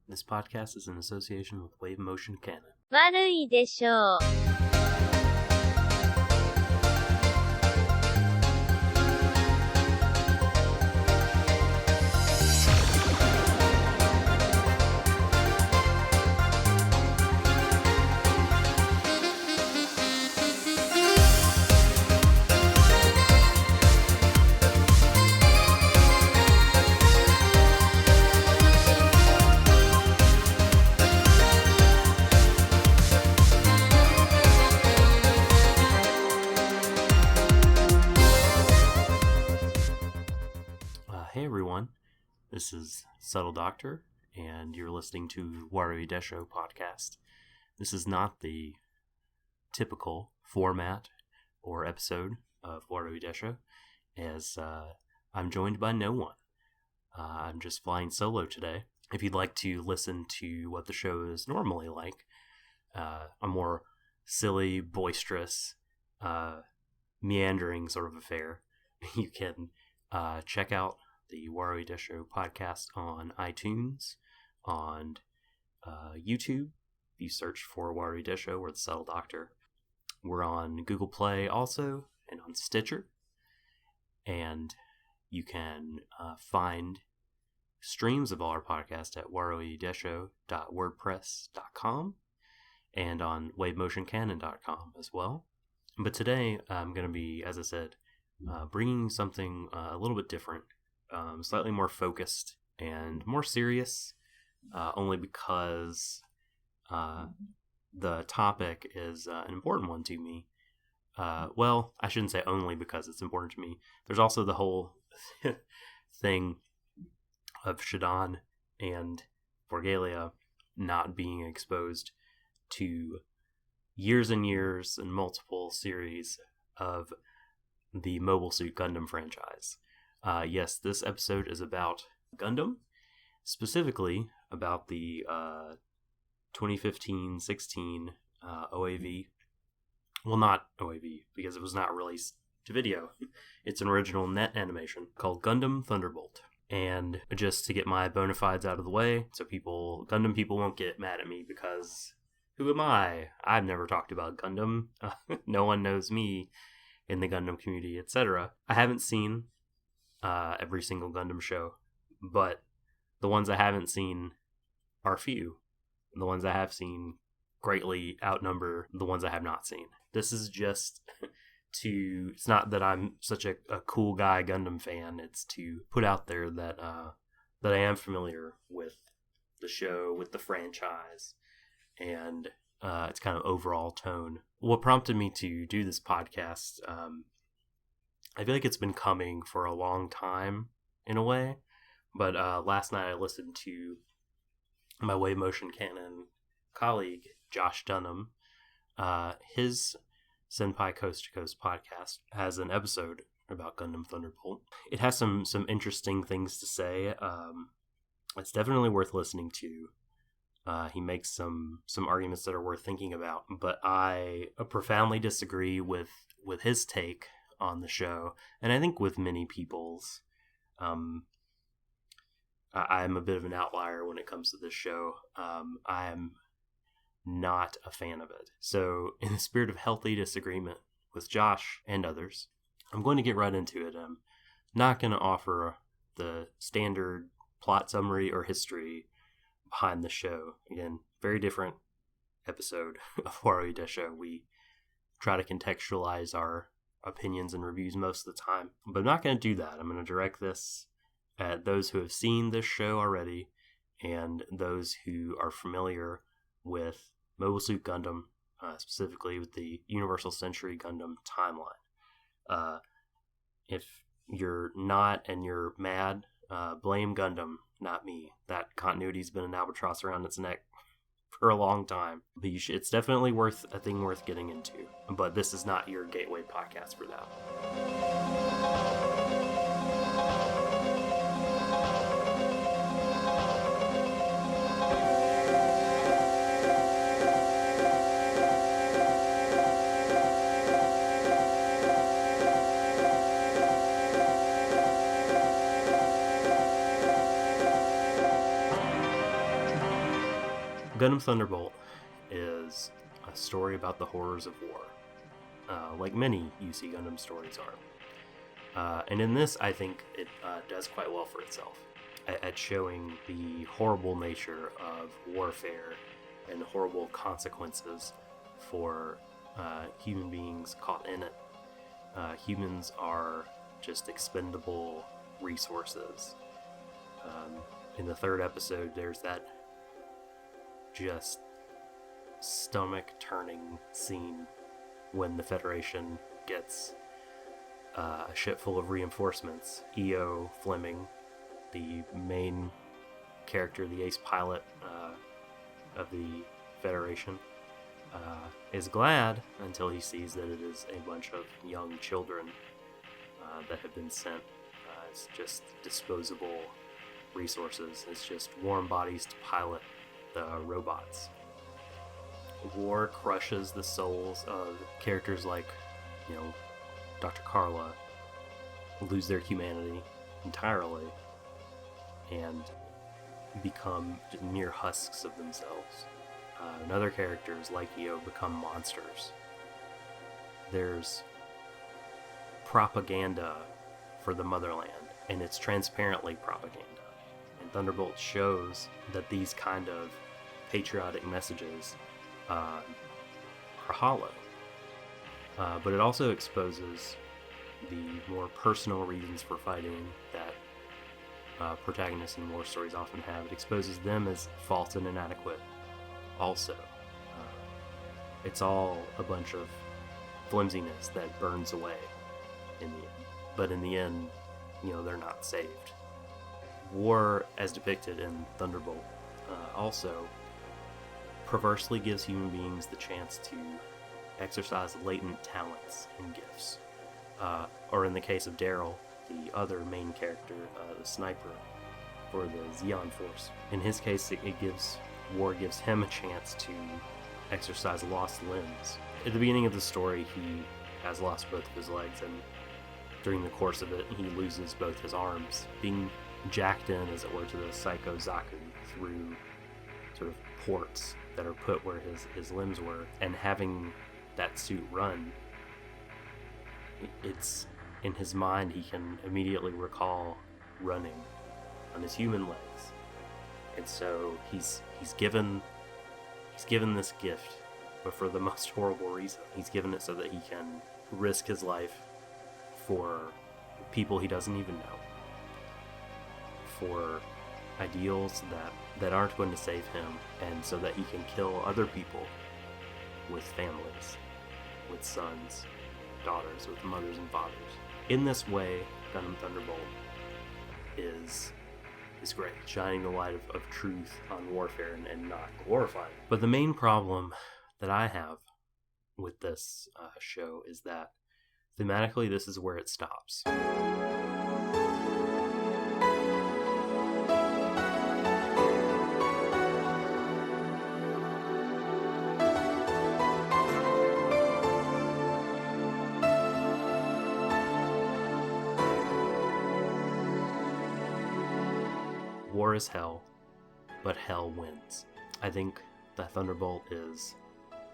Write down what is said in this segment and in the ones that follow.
This podcast is in association with Wave Motion Canon. Warui Deshou. Hey everyone, this is Subtle Doctor, and you're listening to Warui Deshou podcast. This is not the typical format or episode of Warui Deshou, as I'm joined by no one. I'm just flying solo today. If you'd like to listen to what the show is normally like, a more silly, boisterous, meandering sort of affair, you can check out the Warui Deshou podcast on iTunes, on YouTube. You search for Warui Deshou or the Subtle Doctor. We're on Google Play also, and on Stitcher. And you can find streams of all our podcasts at waruideshou.wordpress.com and on wavemotioncanon.com as well. But today I'm going to be, as I said, bringing something a little bit different. Slightly more focused and more serious, only because the topic is an important one to me. Well, I shouldn't say only because it's important to me. There's also the whole thing of Shutdown and Forgalia not being exposed to years and years and multiple series of the Mobile Suit Gundam franchise. Yes, this episode is about Gundam, specifically about the 2015-16 OAV. Well, not OAV, because it was not released to video. It's an original net animation called Gundam Thunderbolt. And just to get my bona fides out of the way, so Gundam people won't get mad at me, because who am I? I've never talked about Gundam. No one knows me in the Gundam community, etc. I haven't seen every single Gundam show, but the ones I haven't seen are few. The ones I have seen greatly outnumber the ones I have not seen. This is just it's not that I'm such a cool guy Gundam fan, it's to put out there that I am familiar with the show, with the franchise, and its kind of overall tone. What prompted me to do this podcast, I feel like it's been coming for a long time, in a way, but last night I listened to my Wave Motion Canon colleague, Josh Dunham. His Senpai Coast to Coast podcast has an episode about Gundam Thunderbolt. It has some interesting things to say. It's definitely worth listening to. He makes some arguments that are worth thinking about, but I profoundly disagree with his take on the show, and I think with many people's. I'm a bit of an outlier when it comes to this show. I am not a fan of it. So, in the spirit of healthy disagreement with Josh and others, I'm going to get right into it. I'm not going to offer the standard plot summary or history behind the show. Again, very different episode of Warui Deshou. We try to contextualize our opinions and reviews most of the time, but I'm not going to do that. I'm going to direct this at those who have seen this show already and those who are familiar with Mobile Suit Gundam, specifically with the Universal Century Gundam timeline. If you're not and you're mad, blame Gundam, not me. That continuity's been an albatross around its neck for a long time, but it's definitely a thing worth getting into. But this is not your gateway podcast for that. Gundam Thunderbolt is a story about the horrors of war, like many UC Gundam stories are. And in this, I think it does quite well for itself at showing the horrible nature of warfare and horrible consequences for human beings caught in it. Humans are just expendable resources. In the third episode, there's that just stomach-turning scene when the Federation gets a ship full of reinforcements. E.O. Fleming, the main character, the ace pilot of the Federation, is glad until he sees that it is a bunch of young children that have been sent as just disposable resources. It's just warm bodies to pilot the robots. War crushes the souls of characters like, Dr. Carla, lose their humanity entirely and become mere husks of themselves. And other characters like Io become monsters. There's propaganda for the motherland, and it's transparently propaganda. And Thunderbolt shows that these kind of patriotic messages are hollow. But it also exposes the more personal reasons for fighting that protagonists in war stories often have. It exposes them as false and inadequate also. It's all a bunch of flimsiness that burns away in the end. But in the end, they're not saved. War, as depicted in Thunderbolt, also perversely gives human beings the chance to exercise latent talents and gifts. Or in the case of Daryl, the other main character, the sniper for the Zeon Force. In his case, war gives him a chance to exercise lost limbs. At the beginning of the story, he has lost both of his legs, and during the course of it, he loses both his arms, being jacked in, as it were, to the Psycho Zaku through sort of ports that are put where his limbs were, and having that suit run, it's in his mind he can immediately recall running on his human legs. And so he's given this gift, but for the most horrible reason. He's given it so that he can risk his life for people he doesn't even know, for ideals that aren't going to save him, and so that he can kill other people with families, with sons, daughters, with mothers and fathers. In this way, Gundam Thunderbolt is great, shining the light of truth on warfare and not glorifying. But the main problem that I have with this show is that thematically this is where it stops. War is hell, but hell wins. I think that Thunderbolt is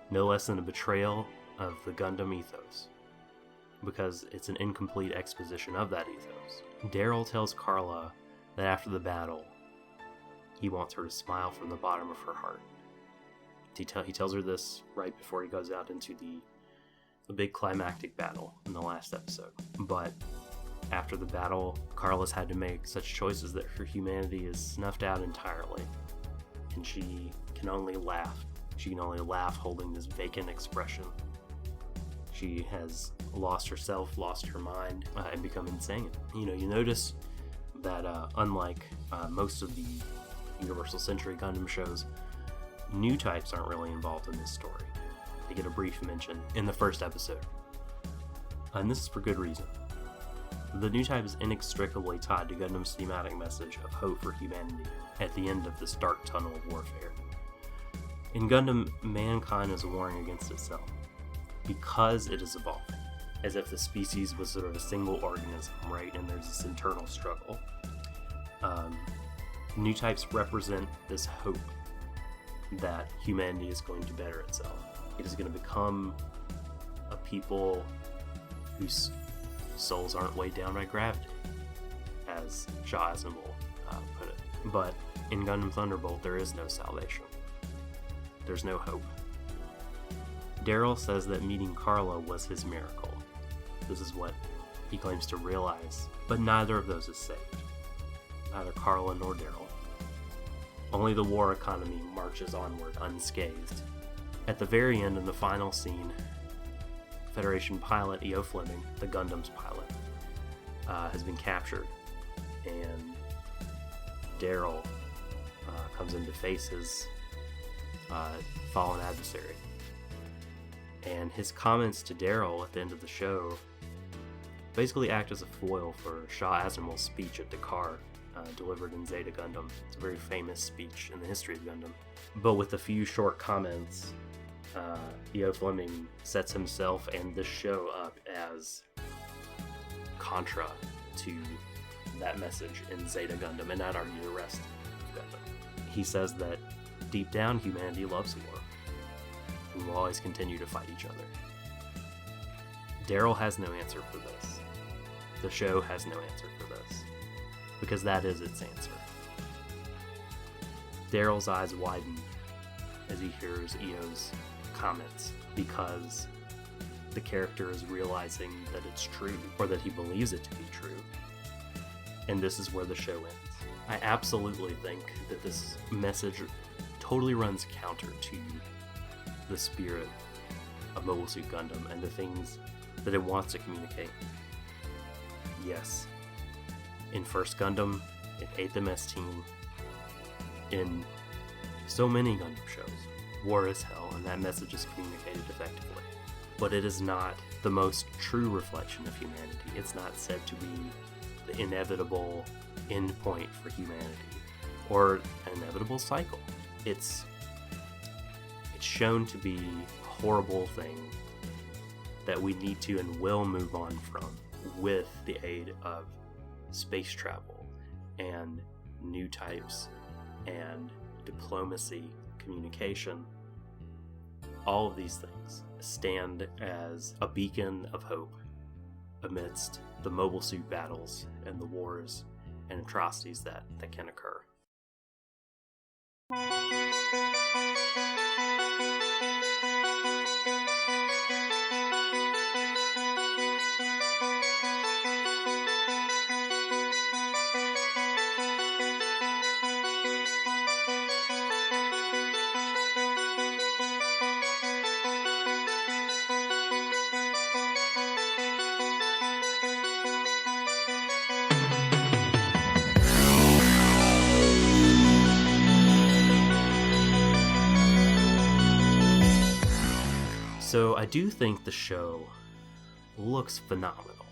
no less than a betrayal of the Gundam ethos, because it's an incomplete exposition of that ethos. Daryl tells Carla that after the battle, he wants her to smile from the bottom of her heart. He tells her this right before he goes out into the big climactic battle in the last episode. But after the battle, Carla's had to make such choices that her humanity is snuffed out entirely, and she can only laugh. She can only laugh holding this vacant expression. She has lost herself, lost her mind, and become insane. You notice that unlike most of the Universal Century Gundam shows, new types aren't really involved in this story. They get a brief mention in the first episode. And this is for good reason. The new type is inextricably tied to Gundam's thematic message of hope for humanity at the end of this dark tunnel of warfare. In Gundam, mankind is warring against itself because it is evolving, as if the species was sort of a single organism, right? And there's this internal struggle. New types represent this hope that humanity is going to better itself. It is going to become a people whose souls aren't weighed down by gravity, as Shah Aznavour put it. But in Gundam Thunderbolt, there is no salvation. There's no hope. Daryl says that meeting Carla was his miracle. This is what he claims to realize, but neither of those is saved. Neither Carla nor Daryl. Only the war economy marches onward unscathed. At the very end, in the final scene, Federation pilot E.O. Fleming, the Gundam's pilot, has been captured, and Daryl comes in to face his fallen adversary. And his comments to Daryl at the end of the show basically act as a foil for Shah Aznavour's speech at Dakar, delivered in Zeta Gundam. It's a very famous speech in the history of Gundam. But with a few short comments, E.O. Fleming sets himself and this show up as contra to that message in Zeta Gundam, and not argue the rest of Gundam. He says that deep down, humanity loves war, and will always continue to fight each other. Daryl has no answer for this. The show has no answer for this, because that is its answer. Daryl's eyes widen as he hears E.O.'s comments, because the character is realizing that it's true, or that he believes it to be true. And this is where the show ends. I absolutely think that this message totally runs counter to the spirit of Mobile Suit Gundam and the things that it wants to communicate. Yes, in First Gundam, in 8th MS Team, in so many Gundam shows, war is hell, and that message is communicated effectively. But it is not the most true reflection of humanity. It's not said to be the inevitable end point for humanity, or an inevitable cycle. It's shown to be a horrible thing that we need to and will move on from with the aid of space travel and new types and diplomacy, communication. All of these things stand as a beacon of hope amidst the mobile suit battles and the wars and atrocities that can occur. So I do think the show looks phenomenal,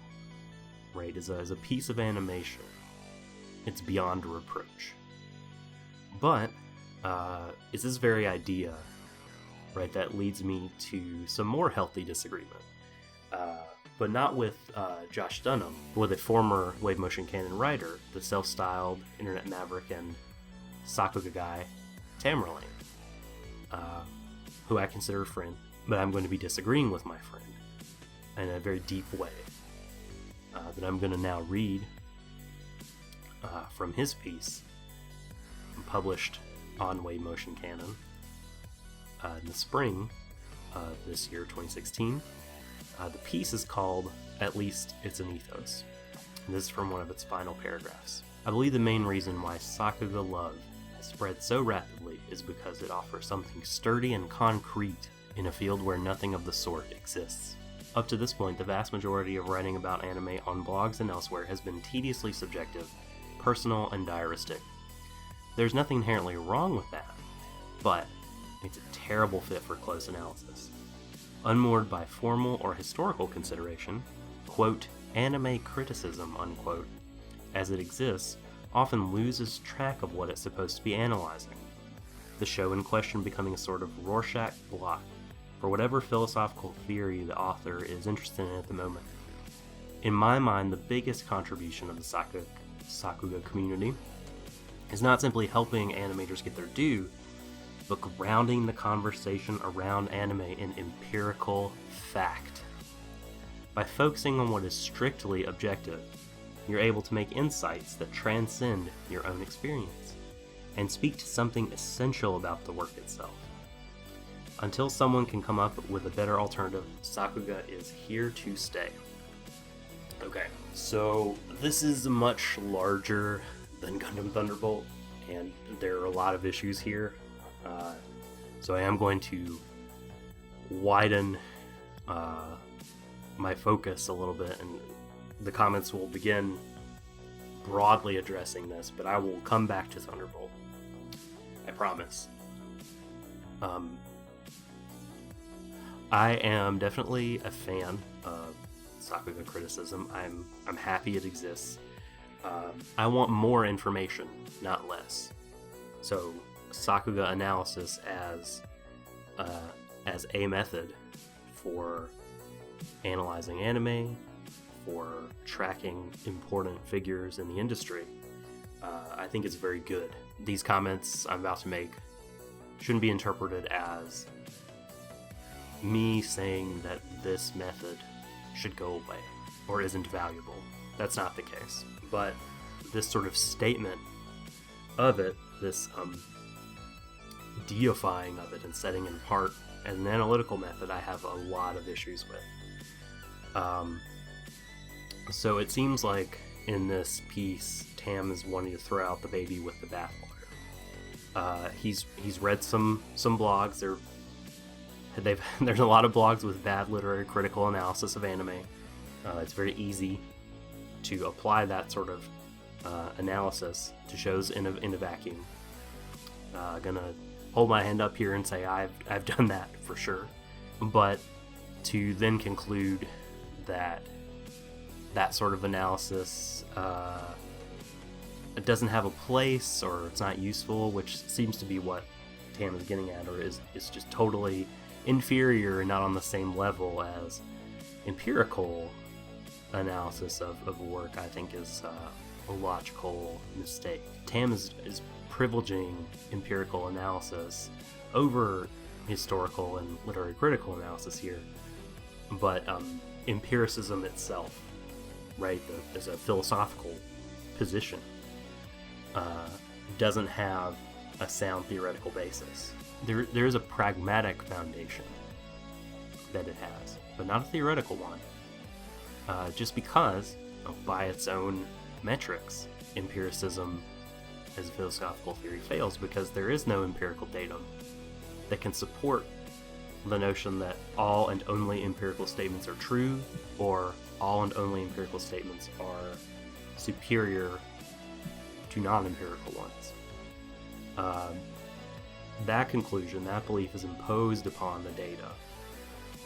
right? As a piece of animation, it's beyond reproach. But it's this very idea, right, that leads me to some more healthy disagreement. But not with Josh Dunham, but with a former Wave Motion Canon writer, the self-styled internet maverick and Sakuga guy, Tamerlane, who I consider a friend. But I'm going to be disagreeing with my friend in a very deep way that I'm going to now read from his piece, published on Wave Motion Canon in the spring of this year, 2016. The piece is called At Least It's an Ethos. And this is from one of its final paragraphs. I believe the main reason why Sakuga love has spread so rapidly is because it offers something sturdy and concrete in a field where nothing of the sort exists. Up to this point, the vast majority of writing about anime on blogs and elsewhere has been tediously subjective, personal, and diaristic. There's nothing inherently wrong with that, but it's a terrible fit for close analysis. Unmoored by formal or historical consideration, quote, anime criticism, unquote, as it exists, often loses track of what it's supposed to be analyzing. The show in question becoming a sort of Rorschach blot for whatever philosophical theory the author is interested in at the moment. In my mind, the biggest contribution of the Sakuga community is not simply helping animators get their due, but grounding the conversation around anime in empirical fact. By focusing on what is strictly objective, you're able to make insights that transcend your own experience and speak to something essential about the work itself. Until someone can come up with a better alternative, Sakuga is here to stay. Okay, so this is much larger than Gundam Thunderbolt, and there are a lot of issues here. So I am going to widen my focus a little bit, and the comments will begin broadly addressing this, but I will come back to Thunderbolt. I promise. I am definitely a fan of Sakuga criticism. I'm happy it exists. I want more information, not less. So Sakuga analysis as a method for analyzing anime, for tracking important figures in the industry, I think it's very good. These comments I'm about to make shouldn't be interpreted as me saying that this method should go away or isn't valuable. That's not the case. But this sort of statement of it, this deifying of it and setting it apart as an analytical method, I have a lot of issues with. So it seems like in this piece, Tam is wanting to throw out the baby with the bathwater. He's read some blogs. There's a lot of blogs with bad literary critical analysis of anime. It's very easy to apply that sort of analysis to shows in a vacuum. Gonna hold my hand up here and say I've done that for sure, but to then conclude that sort of analysis it doesn't have a place, or it's not useful, which seems to be what Tam is getting at, or is just totally inferior and not on the same level as empirical analysis of work, I think is a logical mistake. Tam is privileging empirical analysis over historical and literary critical analysis here, but empiricism itself, right, as a philosophical position, doesn't have a sound theoretical basis. There is a pragmatic foundation that it has, but not a theoretical one. Just because, by its own metrics, empiricism as a philosophical theory fails, because there is no empirical datum that can support the notion that all and only empirical statements are true, or all and only empirical statements are superior to non-empirical ones. That conclusion, that belief, is imposed upon the data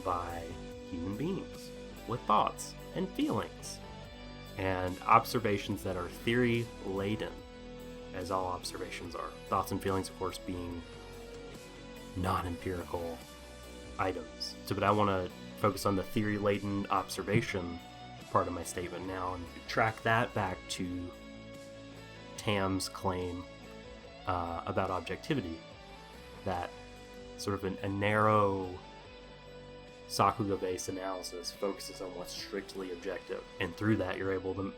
by human beings with thoughts and feelings and observations that are theory-laden, as all observations are. Thoughts and feelings, of course, being non-empirical items. But I want to focus on the theory-laden observation part of my statement now and track that back to Tam's claim about objectivity, that sort of a narrow Sakuga-based analysis focuses on what's strictly objective, and through that you're able to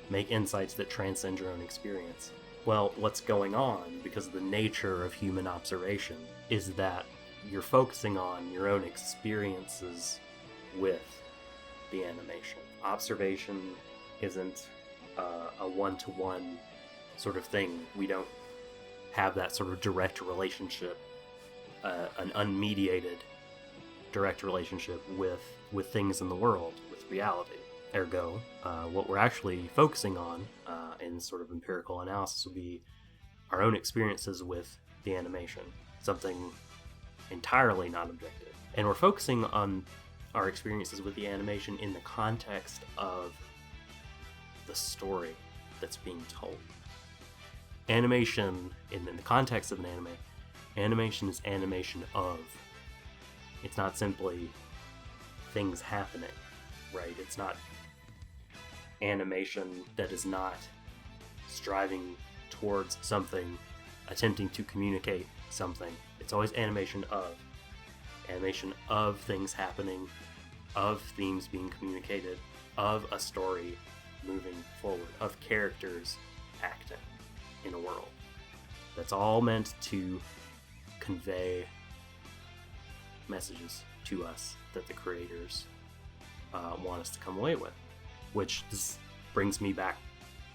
make insights that transcend your own experience. Well, what's going on, because of the nature of human observation, is that you're focusing on your own experiences with the animation. Observation isn't a one-to-one sort of thing. We don't have that sort of direct relationship, an unmediated direct relationship with things in the world, with reality. Ergo, what we're actually focusing on in sort of empirical analysis would be our own experiences with the animation, something entirely not objective. And we're focusing on our experiences with the animation in the context of the story that's being told. Animation, in the context of an anime, animation is animation of. It's not simply things happening, right? It's not animation that is not striving towards something, attempting to communicate something. It's always animation of things happening, of themes being communicated, of a story moving forward, of characters acting in a world. That's all meant to convey messages to us that the creators want us to come away with. Which this brings me back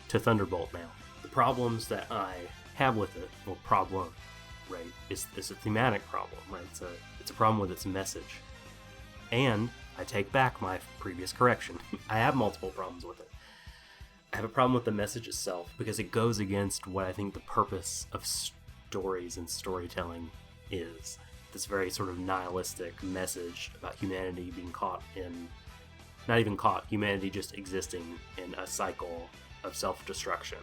to Thunderbolt now. The problems that I have with it, well, problem, right, is a thematic problem, right? It's a problem with its message. And I take back my previous correction. I have multiple problems with it. I have a problem with the message itself because it goes against what I think the purpose of stories and storytelling is. This very sort of nihilistic message about humanity being caught in, not even caught, humanity just existing in a cycle of self-destruction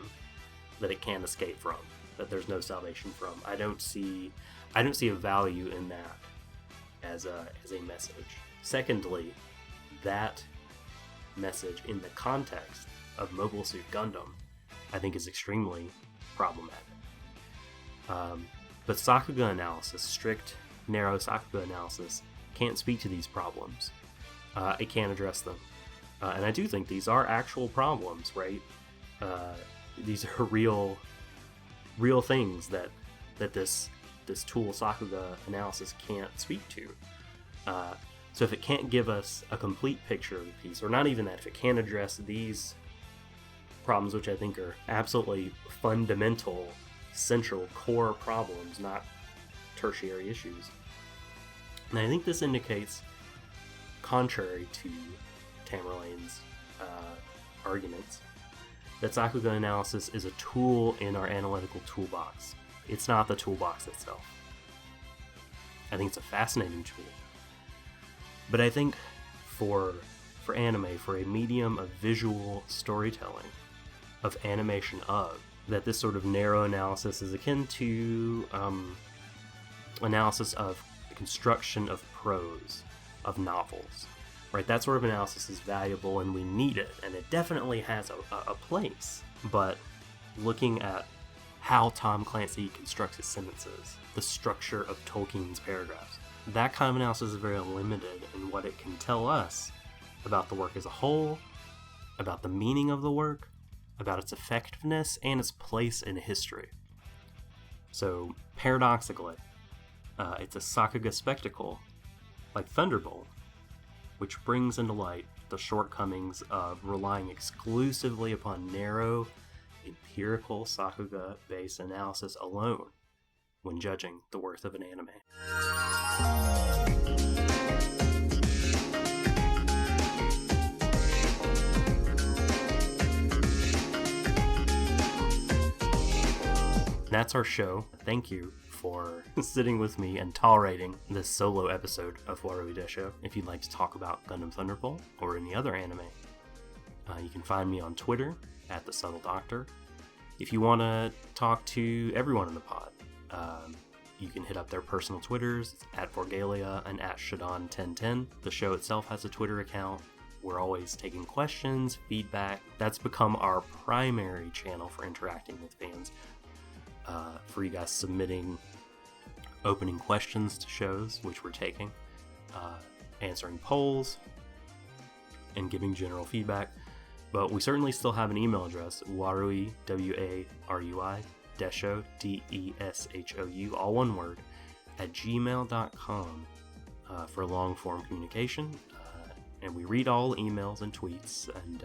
that it can't escape from, that there's no salvation from. I don't see a value in that as a message. Secondly, that message in the context of Mobile Suit Gundam, I think, is extremely problematic. But Sakuga analysis, strict, narrow Sakuga analysis, can't speak to these problems. It can't address them. And I do think these are actual problems, right? These are real things that this tool Sakuga analysis can't speak to. So if it can't give us a complete picture of the piece, or not even that, if it can't address these problems, which I think are absolutely fundamental, central, core problems, not tertiary issues, and I think this indicates, contrary to Tamerlane's arguments, that Sakuga analysis is a tool in our analytical toolbox. It's not the toolbox itself. I think it's a fascinating tool. But I think for anime, for a medium of visual storytelling, of animation that this sort of narrow analysis is akin to analysis of the construction of prose, of novels. Right, that sort of analysis is valuable and we need it, and it definitely has a place. But looking at how Tom Clancy constructs his sentences, the structure of Tolkien's paragraphs, that kind of analysis is very limited in what it can tell us about the work as a whole, about the meaning of the work, about its effectiveness, and its place in history. So, paradoxically, it's a Sakuga spectacle, like Thunderbolt, which brings into light the shortcomings of relying exclusively upon narrow, empirical Sakuga-based analysis alone when judging the worth of an anime. That's our show. Thank you for sitting with me and tolerating this solo episode of Warui Deshou. If you'd like to talk about Gundam Thunderbolt or any other anime, you can find me on Twitter at The Subtle Doctor. If you want to talk to everyone in the pod, you can hit up their personal Twitters at Forgalia and at Shutdown1010. The show itself has a Twitter account. We're always taking questions, feedback. That's become our primary channel for interacting with fans. For you guys submitting opening questions to shows, which we're taking, answering polls, and giving general feedback. But we certainly still have an email address, Warui, W-A-R-U-I, Deshou, D-E-S-H-O-U, all one word, at gmail.com for long-form communication. And we read all emails and tweets and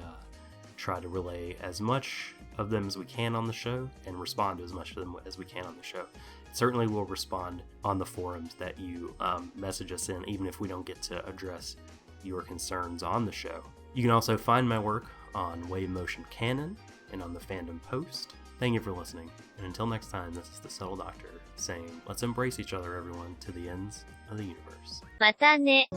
try to relay as much of them as we can on the show and respond to as much of them as we can on the show. Certainly we'll respond on the forums that you message us in, even if we don't get to address your concerns on the show. You can also find my work on Wave Motion Canon and on the Fandom Post. Thank you for listening, and until next time, this is the Subtle Doctor saying, let's embrace each other, everyone, to the ends of the universe. またね。